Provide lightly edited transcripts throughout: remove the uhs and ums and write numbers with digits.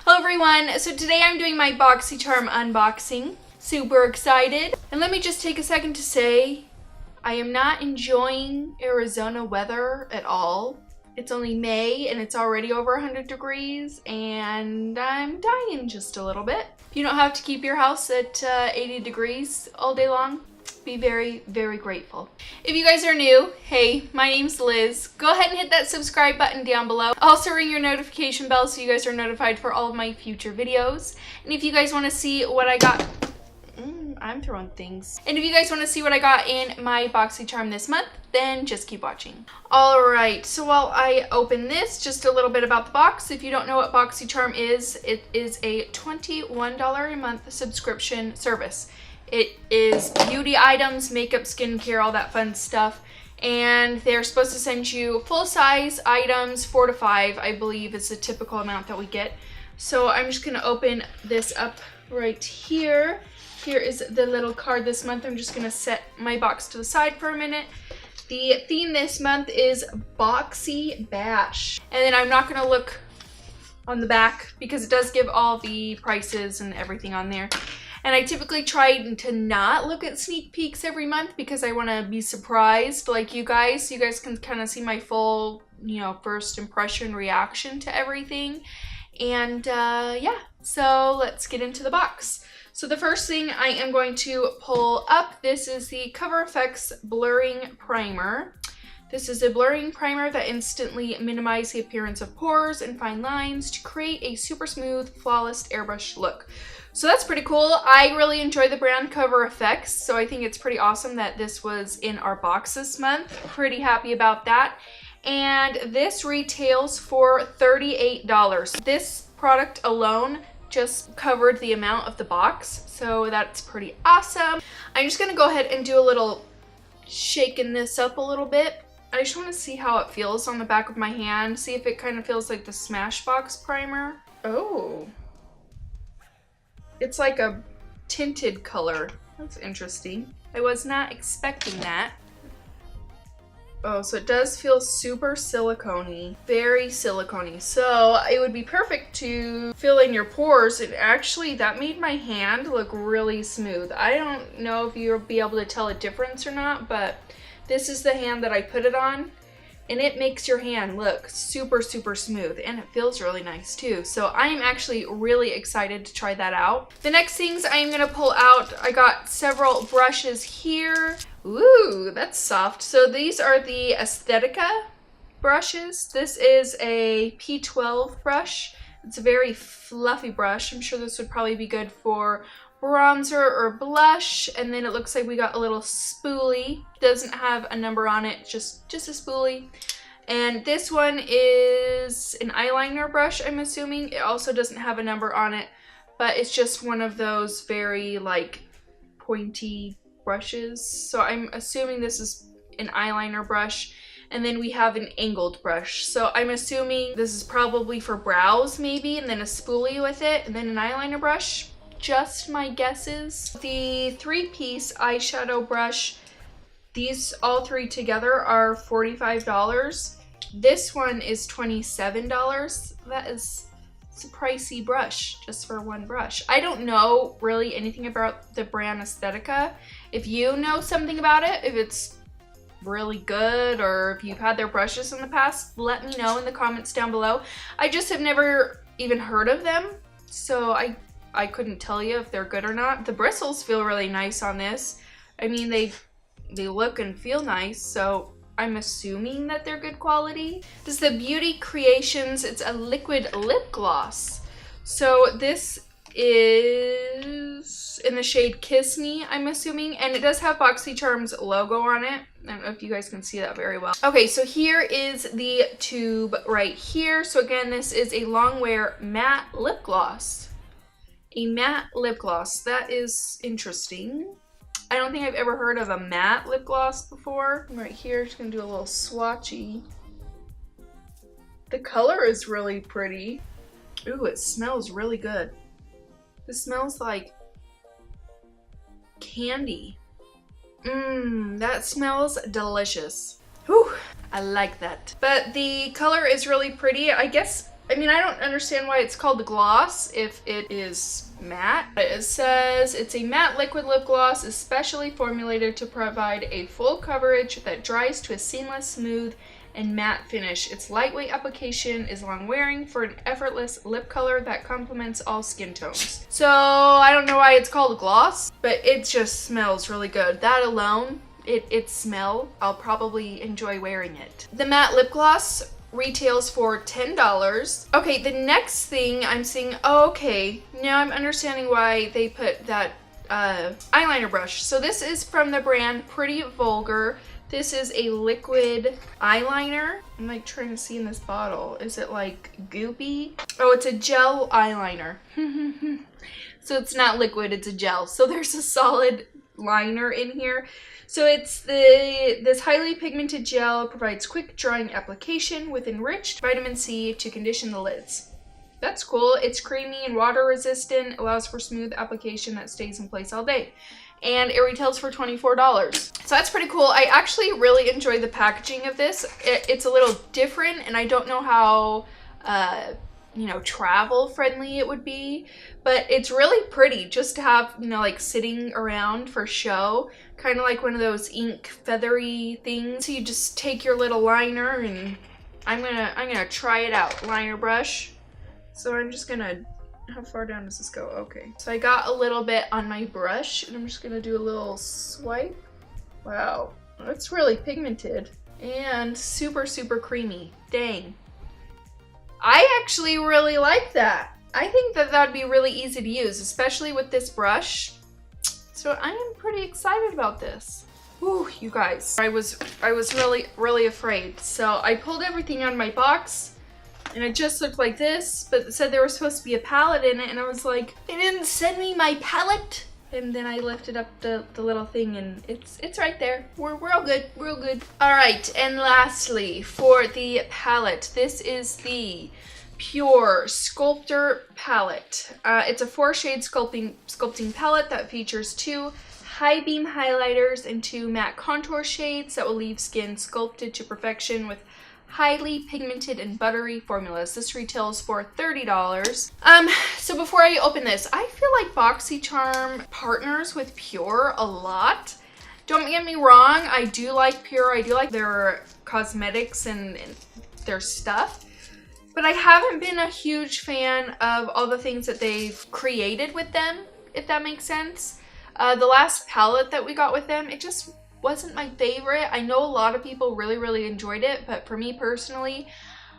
Hello everyone, so today I'm doing my Boxycharm unboxing. Super excited. And let me just take a second to say, I am not enjoying Arizona weather at all. It's only May and it's already over 100 degrees and I'm dying just a little bit. You don't have to keep your house at 80 degrees all day long. Be very, very grateful. If you guys are new, hey, my name's Liz. Go ahead and hit that subscribe button down below. Also ring your notification bell so you guys are notified for all of my future videos. And if you guys want to see what I got, I'm throwing things. And if you guys want to see what I got in my Boxycharm this month, then just keep watching. Alright, so while I open this, just a little bit about the box. If you don't know what Boxycharm is, it is a $21 a month subscription service. It is beauty items, makeup, skincare, all that fun stuff. And they're supposed to send you full-size items, 4 to 5, I believe is the typical amount that we get. So I'm just going to open this up right here. Here is the little card this month. I'm just going to set my box to the side for a minute. The theme this month is Boxy Bash. And then I'm not going to look on the back because it does give all the prices and everything on there. And I typically try to not look at sneak peeks every month because I want to be surprised like you guys. So you guys can kind of see my full, first impression reaction to everything. And yeah, so let's get into the box. So the first thing I am going to pull up, this is the Cover FX Blurring Primer. This is a blurring primer that instantly minimizes the appearance of pores and fine lines to create a super smooth, flawless airbrush look. So that's pretty cool. I really enjoy the brand Cover FX, so I think it's pretty awesome that this was in our box this month. Pretty happy about that. And this retails for $38. This product alone just covered the amount of the box, so that's pretty awesome. I'm just gonna go ahead and do a little shaking this up a little bit. I just want to see how it feels on the back of my hand. See if it kind of feels like the Smashbox primer. Oh. It's like a tinted color. That's interesting. I was not expecting that. Oh, so it does feel super silicone-y. Very silicone-y. So it would be perfect to fill in your pores. And actually, that made my hand look really smooth. I don't know if you'll be able to tell a difference or not, but this is the hand that I put it on, and it makes your hand look super, super smooth, and it feels really nice too. So I am actually really excited to try that out. The next things I am going to pull out, I got several brushes here. Ooh, that's soft. So these are the Aesthetica brushes. This is a P12 brush. It's a very fluffy brush. I'm sure this would probably be good for bronzer or blush. And then it looks like we got a little spoolie. Doesn't have a number on it, just a spoolie. And this one is an eyeliner brush, I'm assuming. It also doesn't have a number on it, but it's just one of those very like pointy brushes. So I'm assuming this is an eyeliner brush. And then we have an angled brush. So I'm assuming this is probably for brows maybe, and then a spoolie with it, and then an eyeliner brush. Just my guesses. The 3-piece eyeshadow brush, these all three together are $45. This one is $27. That is a pricey brush just for one brush. I don't know really anything about the brand Aesthetica. If you know something about it, if it's really good or if you've had their brushes in the past, let me know in the comments down below. I just have never even heard of them, so I couldn't tell you if they're good or not. The bristles feel really nice on this. I mean, they look and feel nice, so I'm assuming that they're good quality. This is the Beauty Creations. It's a liquid lip gloss. So this is in the shade Kiss Me, I'm assuming, and it does have Boxycharm's logo on it. I don't know if you guys can see that very well. Okay, so here is the tube right here. So again, this is a long wear matte lip gloss. A matte lip gloss. That is interesting. I don't think I've ever heard of a matte lip gloss before. Right here, just gonna do a little swatchy. The color is really pretty. Ooh, it smells really good. This smells like candy. That smells delicious. Whew, I like that. But the color is really pretty. I guess I mean, I don't understand why it's called a gloss if it is matte. It says it's a matte liquid lip gloss especially formulated to provide a full coverage that dries to a seamless, smooth, and matte finish. Its lightweight application is long wearing for an effortless lip color that complements all skin tones. So I don't know why it's called a gloss, but it just smells really good. That alone, it smell, I'll probably enjoy wearing it. The matte lip gloss retails for $10. Okay, the next thing I'm seeing, oh, okay, now I'm understanding why they put that eyeliner brush. So this is from the brand Pretty Vulgar. This is a liquid eyeliner. I'm like trying to see in this bottle. Is it like goopy? Oh, it's a gel eyeliner. So it's not liquid, it's a gel. So there's a solid liner in here. So it's this highly pigmented gel provides quick drying application with enriched vitamin C to condition the lids. That's cool. It's creamy and water resistant, allows for smooth application that stays in place all day. And it retails for $24. So that's pretty cool. I actually really enjoy the packaging of this. It's a little different, and I don't know how you know, travel friendly it would be, but it's really pretty just to have, you know, like sitting around for show, kind of like one of those ink feathery things. So you just take your little liner, and I'm gonna try it out. Liner brush. So I'm just gonna, how far down does this go? Okay, so I got a little bit on my brush, and I'm just gonna do a little swipe. Wow, that's really pigmented and super, super creamy. Dang. I actually really like that. I think that that'd be really easy to use, especially with this brush. So I am pretty excited about this. Whew, you guys. I was really, really afraid. So I pulled everything out of my box, and it just looked like this, but it said there was supposed to be a palette in it, and I was like, they didn't send me my palette. And then I lifted up the little thing, and it's right there. We're all good. We're all good. All right, and lastly, for the palette, this is the Pure Sculptor palette. It's a 4-shade sculpting palette that features 2 high beam highlighters and 2 matte contour shades that will leave skin sculpted to perfection with highly pigmented and buttery formulas. This retails for $30. So before I open this, I feel like Boxycharm partners with Pure a lot. Don't get me wrong, I do like Pure. I do like their cosmetics and their stuff, but I haven't been a huge fan of all the things that they've created with them, if that makes sense. The last palette that we got with them, it just wasn't my favorite. I know a lot of people really, really enjoyed it, but for me personally,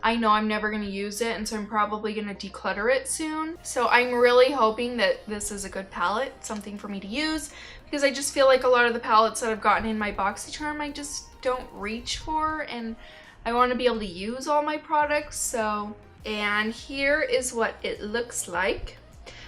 I know I'm never going to use it, and so I'm probably going to declutter it soon. So I'm really hoping that this is a good palette, something for me to use, because I just feel like a lot of the palettes that I've gotten in my Boxycharm I just don't reach for, and I want to be able to use all my products. So, and here is what it looks like.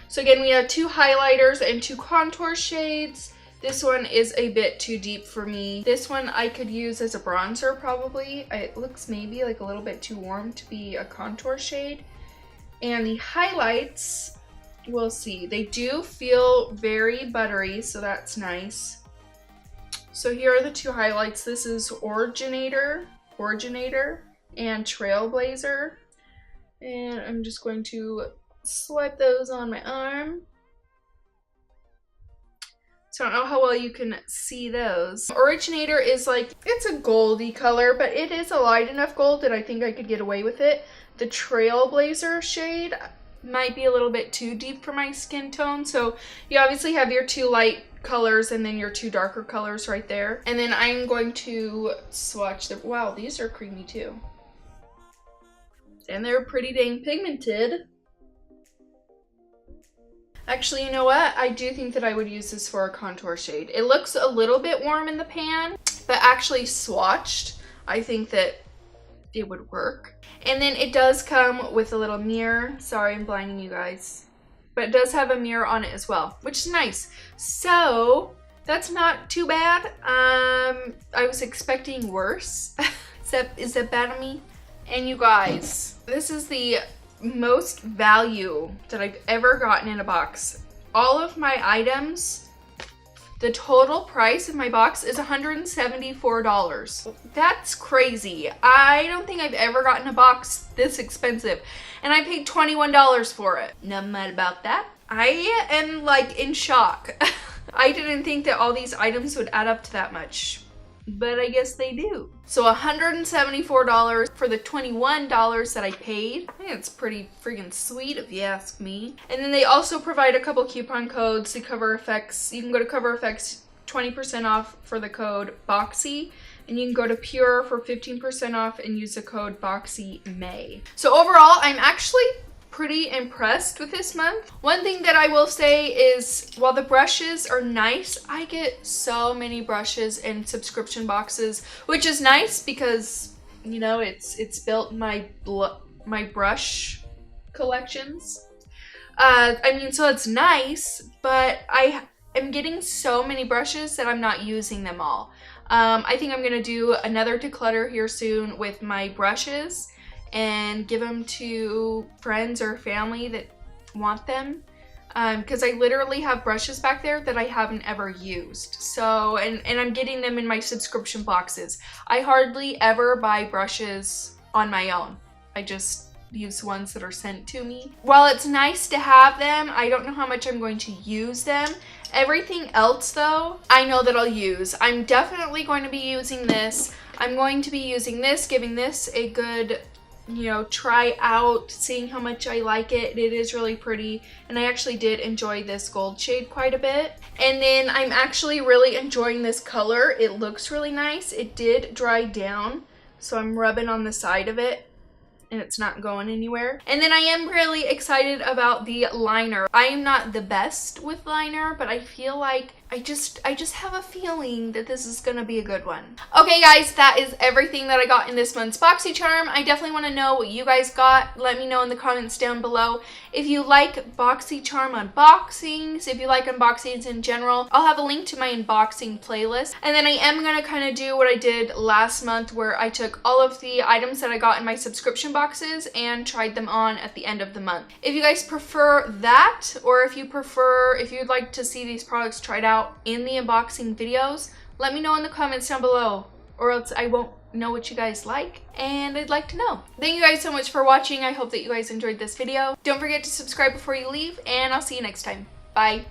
So again, we have 2 highlighters and 2 contour shades. This one is a bit too deep for me. This one I could use as a bronzer probably. It looks maybe like a little bit too warm to be a contour shade. And the highlights, we'll see. They do feel very buttery, so that's nice. So here are the 2 highlights. This is Originator, and Trailblazer. And I'm just going to swipe those on my arm. So I don't know how well you can see those. Originator is like, it's a goldy color, but it is a light enough gold that I think I could get away with it. The Trailblazer shade might be a little bit too deep for my skin tone. So you obviously have your 2 light colors and then your 2 darker colors right there. And then I'm going to swatch them. Wow, these are creamy too. And they're pretty dang pigmented. Actually, you know what? I do think that I would use this for a contour shade. It looks a little bit warm in the pan, but actually swatched, I think that it would work. And then it does come with a little mirror. Sorry, I'm blinding you guys. But it does have a mirror on it as well, which is nice. So that's not too bad. I was expecting worse. Is that bad of me? And you guys, this is the most value that I've ever gotten in a box. All of my items The total price of my box is $174. That's crazy. I don't think I've ever gotten a box this expensive. And I paid $21 for it. Not mad about that. I am like in shock. I didn't think that all these items would add up to that much, but I guess they do. So $174 for the $21 that I paid. I think it's pretty freaking sweet if you ask me. And then they also provide a couple coupon codes to Cover FX. You can go to Cover FX, 20% off for the code BOXY. And you can go to Pure for 15% off and use the code BOXYMAY. So overall, I'm actually pretty impressed with this month. One thing that I will say is, while the brushes are nice, I get so many brushes in subscription boxes, which is nice because, you know, it's built my brush collections. I mean, so it's nice, but I am getting so many brushes that I'm not using them all. I think I'm gonna do another declutter here soon with my brushes and give them to friends or family that want them, because I literally have brushes back there that I haven't ever used. So, and I'm getting them in my subscription boxes. I hardly ever buy brushes on my own. I just use ones that are sent to me. While it's nice to have them, I don't know how much I'm going to use them. Everything else though, I know that I'll use. I'm definitely going to be using this. I'm going to be using this, giving this a good, you know, try out, seeing how much I like it. It is really pretty, and I actually did enjoy this gold shade quite a bit. And then I'm actually really enjoying this color. It looks really nice. It did dry down, so I'm rubbing on the side of it and it's not going anywhere. And then I am really excited about the liner. I am not the best with liner, but I feel like I just have a feeling that this is gonna be a good one. Okay guys, that is everything that I got in this month's Boxycharm. I definitely want to know what you guys got. Let me know in the comments down below. If you like Boxycharm unboxings, if you like unboxings in general, I'll have a link to my unboxing playlist. And then I am gonna kind of do what I did last month, where I took all of the items that I got in my subscription boxes and tried them on at the end of the month. If you guys prefer that, or if you'd like to see these products tried out in the unboxing videos, let me know in the comments down below, or else I won't know what you guys like, and I'd like to know. Thank you guys so much for watching. I hope that you guys enjoyed this video. Don't forget to subscribe before you leave, and I'll see you next time. Bye.